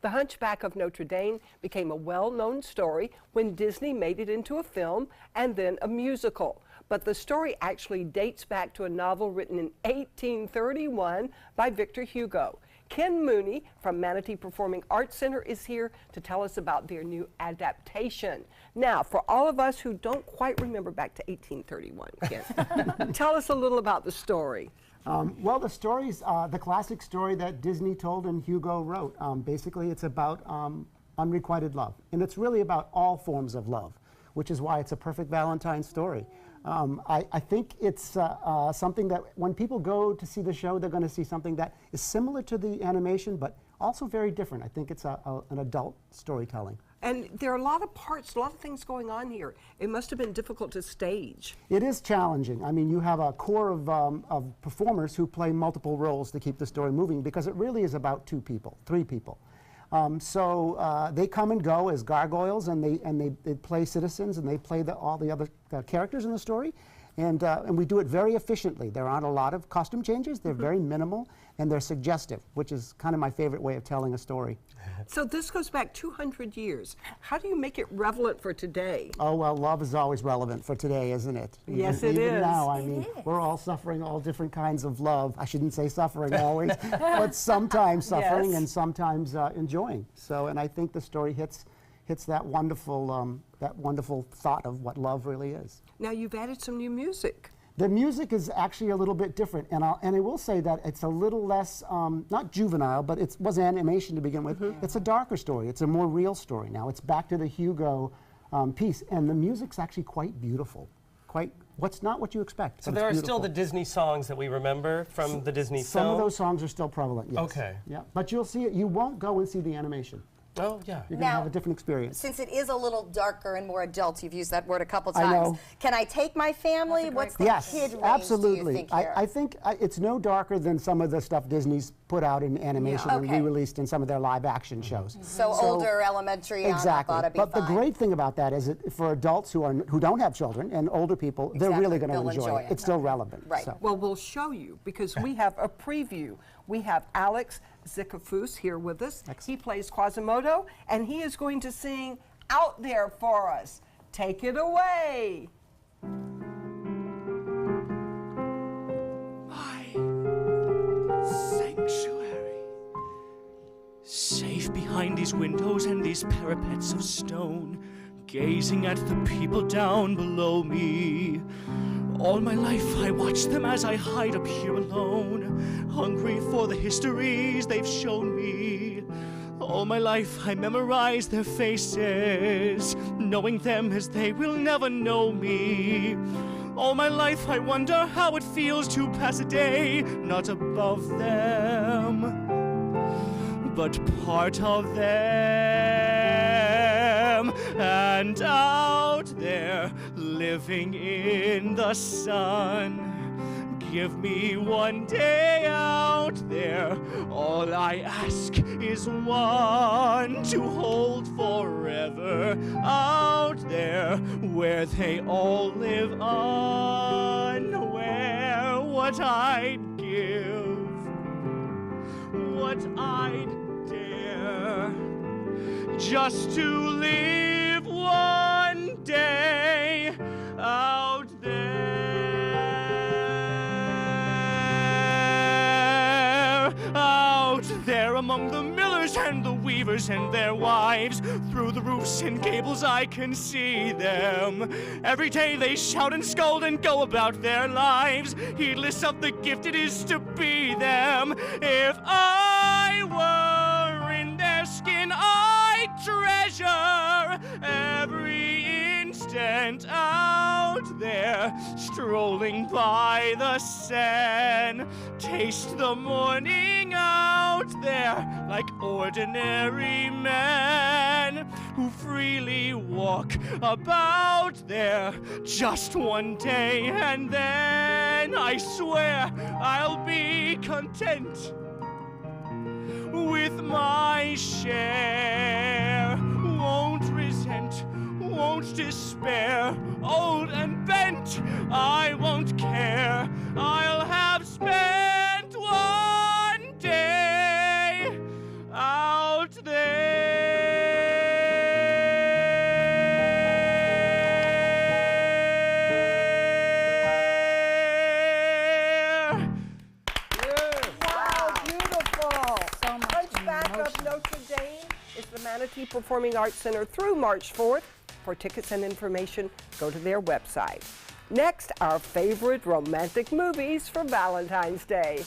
The Hunchback of Notre Dame became a well-known story when Disney made it into a film and then a musical. But the story actually dates back to a novel written in 1831 by Victor Hugo. Ken Mooney from Manatee Performing Arts Center is here to tell us about their new adaptation. Now, for all of us who don't quite remember back to 1831, Ken, tell us a little about the story. Well, the story's the classic story that Disney told and Hugo wrote. Basically, it's about unrequited love. And it's really about all forms of love, which is why it's a perfect Valentine's story. I think it's something that when people go to see the show, they're going to see something that is similar to the animation, but also very different. I think it's an adult storytelling. And there are a lot of parts, a lot of things going on here. It must have been difficult to stage. It is challenging. I mean, you have a core of performers who play multiple roles to keep the story moving, because it really is about three people. So they come and go as gargoyles, and they play citizens, and they play all the other characters in the story, and we do it very efficiently. There aren't a lot of costume changes. They're very minimal, and they're suggestive, which is kind of my favorite way of telling a story. So this goes back 200 years. How do you make it relevant for today? Oh, well, love is always relevant for today, isn't it? Yes, it is. Even now, I mean, we're all suffering all different kinds of love. I shouldn't say suffering always, but sometimes suffering and sometimes enjoying. So, and I think the story hits that wonderful thought of what love really is. Now you've added some new music. The music is actually a little bit different, and I will say that it's a little less, not juvenile, but it was animation to begin with. It's a darker story. It's a more real story now. It's back to the Hugo piece, and the music's actually quite beautiful. What's not what you expect. So there are still the Disney songs that we remember from the Disney film? Some of those songs are still prevalent, yes. Okay. Yeah, but you'll see it. You won't go and see the animation. Oh, yeah. You're going to have a different experience. Since it is a little darker and more adult, you've used that word a couple times. I know. Can I take my family? What's the kid range, absolutely. do you think here? I think it's no darker than some of the stuff Disney's put out in animation and re-released in some of their live action shows. So older, elementary, exactly. On, but the great thing about that is that for adults who don't have children and older people, they're really going to enjoy it. It's still relevant. Right. So. Well, we'll show you, because we have a preview. We have Alex Zicafus here with us. He plays Quasimodo, and he is going to sing Out There for us. Take it away. My sanctuary. Safe behind these windows and these parapets of stone, gazing at the people down below me. All my life I watch them as I hide up here alone, hungry for the histories they've shown me. All my life I memorize their faces, knowing them as they will never know me. All my life I wonder how it feels to pass a day not above them, but part of them. And out there, living in the sun, give me one day out there. All I ask is one to hold forever. Out there, where they all live, unaware what I'd give, what I'd dare, just to live one day out there. Out there among the millers and the weavers and their wives, through the roofs and gables I can see them. Every day they shout and scold and go about their lives, heedless of the gift it is to be them. If I were in their skin, I'd treasure every instant out there, strolling by the Seine, taste the morning out there like ordinary men who freely walk about there. Just one day, and then I swear I'll be content with my share. Won't resent, won't despair. Old and bent, I won't care. I'll have spent one day out there. of Notre Dame is the Manatee Performing Arts Center through March 4th. For tickets and information, go to their website. Next, our favorite romantic movies for Valentine's Day.